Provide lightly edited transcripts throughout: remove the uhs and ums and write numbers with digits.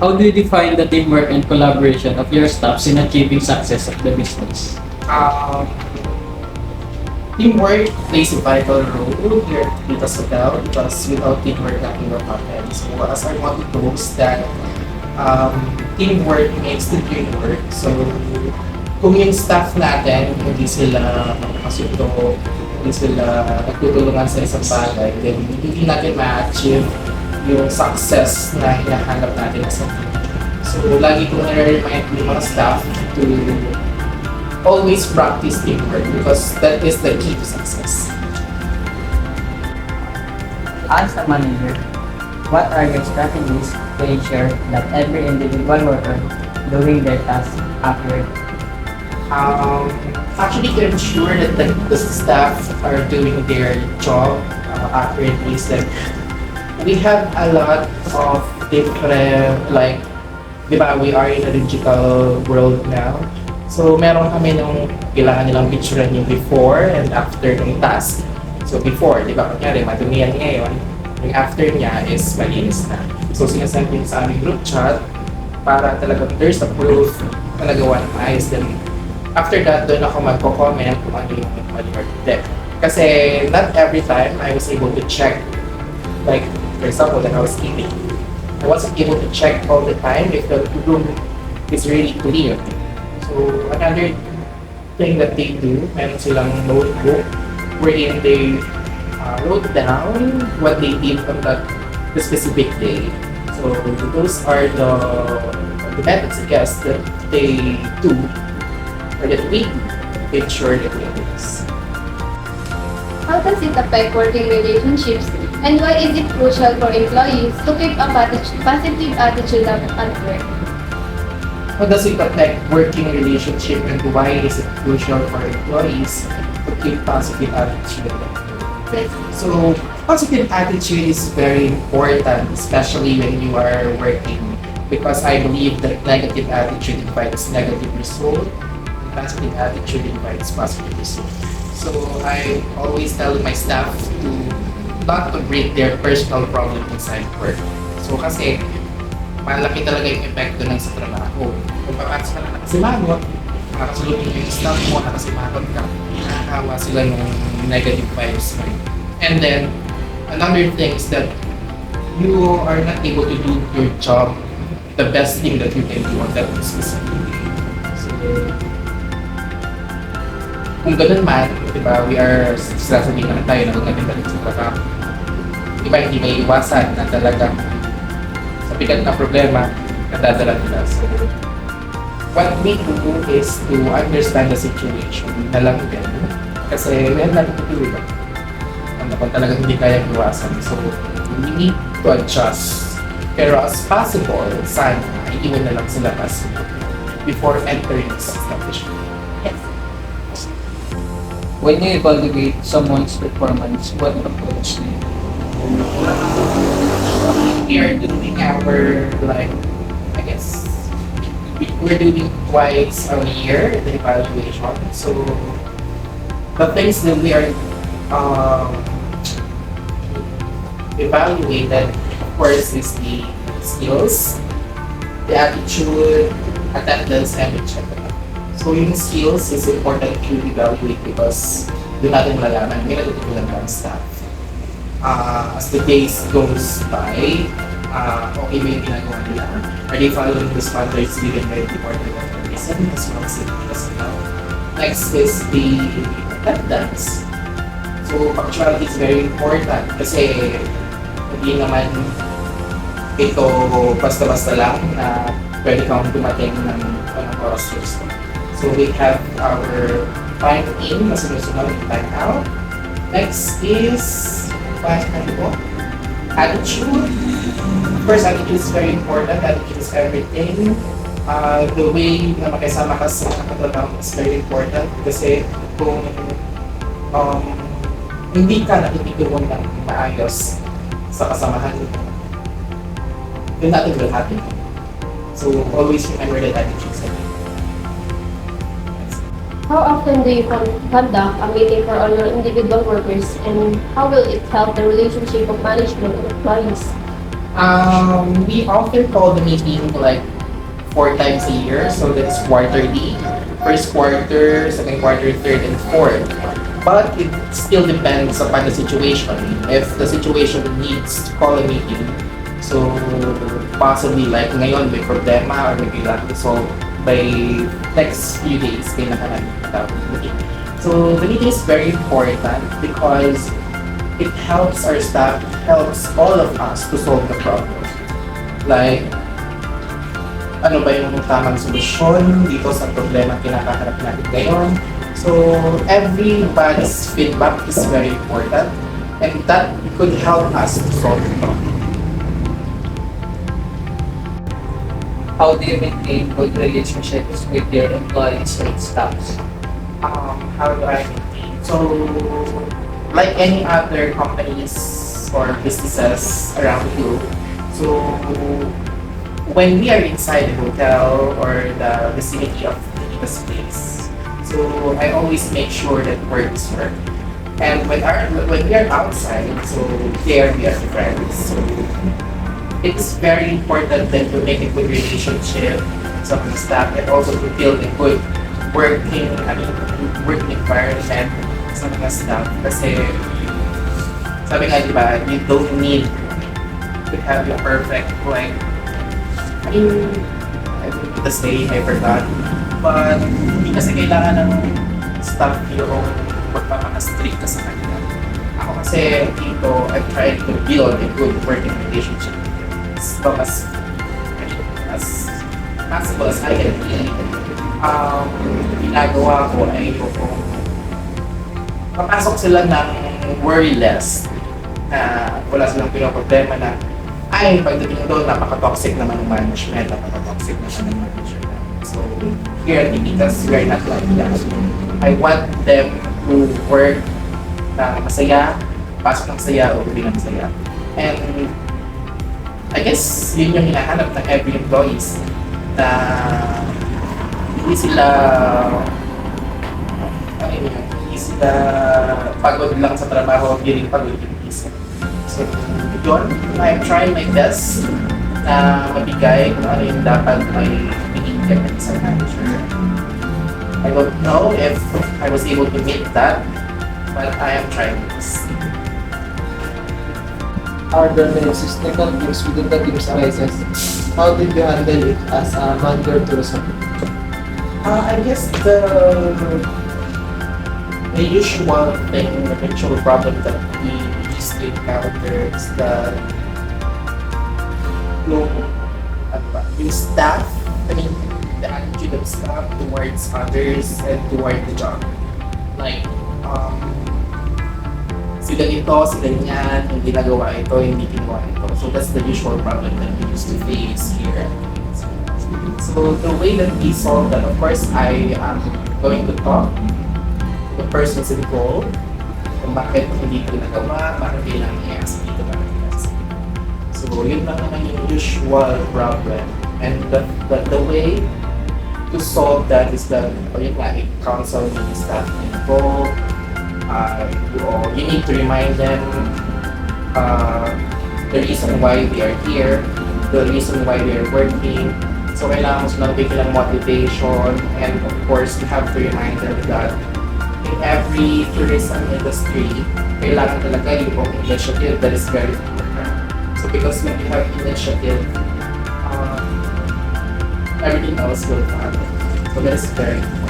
How do you define the teamwork and collaboration of your staffs in achieving success of the business? Um, Teamwork plays a vital role here at Nikita'S Hotel because without teamwork, nothing will happen. So as our motto goes that teamwork makes the dream work. So kung yung staff natin, hindi sila makasundo, hindi sila nagtutulungan sa isang bagay, then hindi natin ma-achieve yung success na hinahanap natin sa team. So lagi kong nare-remind yung mga staff to always practice teamwork because that is the key to success. As a manager, what are your strategies to ensure that every individual worker doing their tasks accurately? Actually, to ensure that the staff are doing their job accurately is that we have a lot of different, like, di ba, we are in a digital world now. So, meron kami nung kailangan nilang picturean yung before and after ng task. So, before, di ba, kunyari, madumi yan ngayon. Yung after niya is malinis na. So, sinasend yun sa aming group chat para talagang there's a proof na nagawa ng ayos. Then, after that, doon ako magko-comment kung ano yung mali or hindi. Kasi not every time I was able to check, like, for example, that I was eating. I wasn't able to check all the time if the room is really clear. So, another thing that they do, meron silang notebook wherein they wrote down what they did on the specific day. So, those are the methods, I guess, that they do or that we ensure that we do this. How does it affect working relationships, and why is it crucial for employees to keep a positive attitude at work? How does it affect working relationship and why is it crucial for employees to keep positive attitude? Yes. So, positive attitude is very important, especially when you are working, because I believe that negative attitude invites negative result, and positive attitude invites positive result. So, I always tell my staff to not to bring their personal problem inside work. So, kasi malaki talaga yung epekto ng sa trabaho. Kung papasok ka na nakasimangot, nakakasulubin yung staff mo, nakasimangot ka, nakakawa sila ng negative vibes mo. And then, another thing is that you are not able to do your job the best thing that you can do on that specific day. So, kung ganun man, di ba, we are sasabihin naman tayo na huwag natin balik sa trabaho. Di ba, hindi may iwasan na talagang sa bigat na problema, nadadala nila. So, what we do is to understand the situation na lang din. Kasi meron natin ito, diba? Ano kung talagang hindi kaya iwasan. So, we need to adjust. Pero as possible, sana, iiwan na lang sila before entering this establishment. Yes. When you evaluate someone's performance, what approach do you take? We are doing our, like, I guess, we're doing twice a year the evaluation. So, the things that we are evaluated, of course, is the skills, the attitude, attendance, and the check. So, yung skills is important to evaluate because doon natin malalaman, may natutunan ng staff. As the days goes by, okay ba yung ginagawa nila? Are they following the standards given by the Department of Tourism as well as the Nikita'S? Next is the attendance. So, punctuality is very important kasi hindi naman ito basta-basta lang na pwede kang dumating ng oras gusto. So, we have our time in na sinusunod yung time out. Next is attitude. First, attitude is very important. Attitude is everything. The way na makisama ka sa katrabaho is very important kasi kung hindi ka nakikituon ng maayos sa kasamahan, yun natin will happen. So, always remember that attitude is everything. How often do you conduct a meeting for all your individual workers, and how will it help the relationship of management and employees? We often call the meeting like 4 times a year, so that's quarterly. First quarter, second quarter, third, and fourth. But it still depends upon the situation. If the situation needs to call a meeting, so possibly like ngayon may problema or may kailangan resolve by next few days, kailangan natin meeting. So the meeting is very important because it helps our staff, helps all of us to solve the problem. Like, ano ba yung tamang solusyon dito sa problema kinakaharap natin ngayon. So, everybody's feedback is very important and that could help us to solve the problem. How do you maintain good relationships with your employees and staffs? How do I maintain? So, like any other companies or businesses around the globe, so when we are inside the hotel or the vicinity of Nikita'S place, so I always make sure that work is work. And when we are outside, so there we are friends. So it's very important that to make a good relationship sa mga staff and also to build a good working environment sa mga staff. Kasi sabi nga diba, you don't need to have your perfect like I don't know the saying, I forgot. But hindi kasi kailangan ng staff yung magpapaka-strict ka sa kanila. Ako kasi dito, I tried to build a good working relationship as long as possible as I can be. Ginagawa ko ay kung papasok sila ng worry-less na wala silang pinoproblema na ay, pagdating doon, napaka-toxic naman ng management, napaka-toxic naman ng management. So, here at Nikita'S, we are not like that. I want them to work na masaya, pasok ng masaya, o uwi ng masaya. And I guess yun yung hinahanap ng every employees na hindi sila hindi sila pagod lang sa trabaho, hindi rin pagod yung isip. So, yun, I'm trying my best na mabigay kung ano yung dapat ay binigyan ng isang manager. I don't know if I was able to meet that, but I am trying this. Are there many system conflicts within the team's sizes? How did you handle it as a manager to resolve it? I guess the usual thing, the usual problem that we used to encounter is the yung staff, the attitude of staff towards others and toward the job. Like, sila ito, sila niyan, hindi nagawa ito, hindi ginawa ito. So that's the usual problem that we used to face here. So the way that we solve that, of course, I am going to talk to the persons involved kung bakit hindi ko nagawa, bakit kailangan i-ask dito, bakit i-ask dito. So yun lang naman yung usual problem. And the way to solve that is that, yun nga, counsel the staff involved. You need to remind them the reason why they are here, the reason why they are working. So kailangan mo silang bigyan ng motivation, and of course, you have to remind them that in every tourism industry, kailangan talaga yung initiative that is very important. So because when you have initiative, everything else will follow. So that is very important.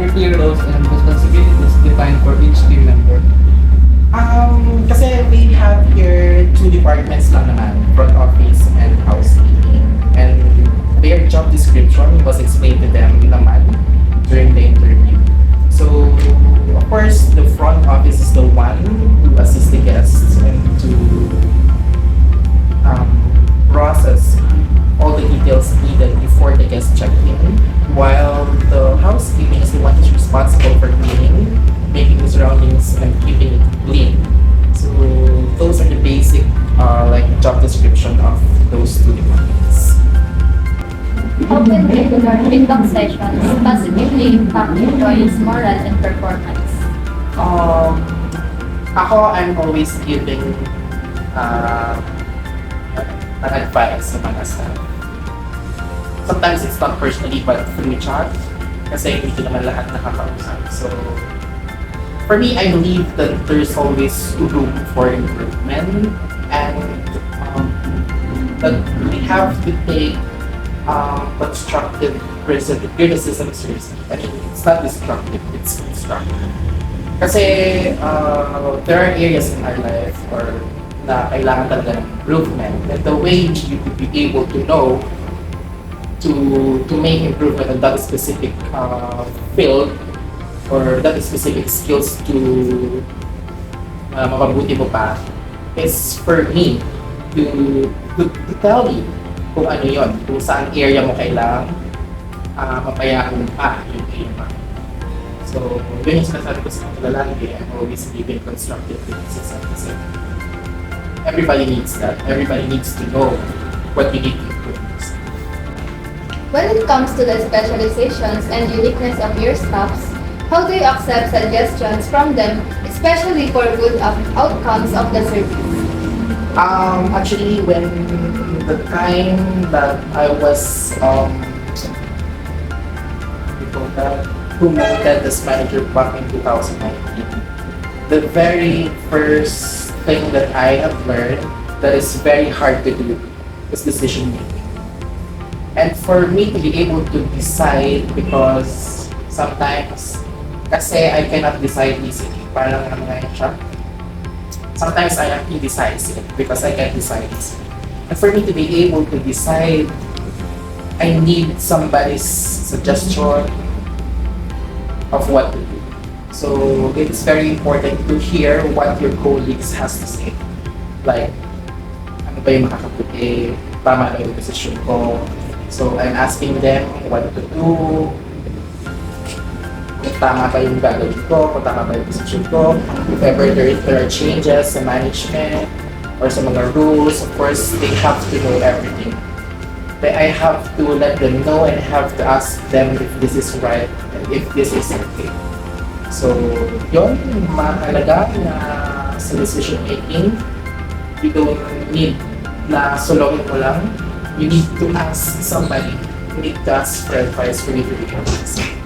Clear roles and responsibilities defined for each team member. Kasi we have here two departments lang naman, front office and housekeeping. And their job description was explained to them naman during the interview. So, of course, the front office is the one to assist the guests and to process all the details needed before the guests check in, while the housekeeping is the one who's responsible for cleaning, making the surroundings and keeping it clean. So those are the basic like job description of those two departments. How can regular feedback sessions positively impact employees' moral and performance? Ako, I'm always giving uh, ng advice sa mga staff. Sometimes it's not personally but through chat kasi hindi naman lahat nakakausap. So, for me, I believe that there's always room for improvement and that we have to take constructive criticism seriously. I mean, it's not destructive, it's constructive. Kasi there are areas in our life or na kailangan talaga ng improvement. And the way you could be able to know to make improvement on that specific field or that specific skills to mapabuti mo pa is for me to tell you kung ano yon, kung saan area mo kailangan mapayaan pa yung area. So, yun yung sinasabi ko sa mga lalaki. I'm always giving constructive criticism kasi everybody needs that. Everybody needs to know what you need to improve. When it comes to the specializations and uniqueness of your staffs, how do you accept suggestions from them, especially for good outcomes of the service? Actually, when the time that I was promoted as manager back in 2019, the very first thing that I have learned that is very hard to do is decision making. And for me to be able to decide, because sometimes kasi I cannot decide easily, parang ano nga yun siya. Sometimes I am indecisive because I can't decide easily. And for me to be able to decide, I need somebody's suggestion of what to do. So it's very important to hear what your colleagues has to say. Like, ano ba yung makakaputi, tama ba yung decision ko. So I'm asking them what to do, kung tama ba yung gagawin ko, kung tama ba yung decision ko, if ever there are changes sa management or sa mga rules, of course, they have to know everything. But I have to let them know and have to ask them if this is right and if this is okay. So, yun, mahalaga na sa decision making, you don't need na sulongin mo lang. You need to ask somebody. You need to ask for advice for you to become a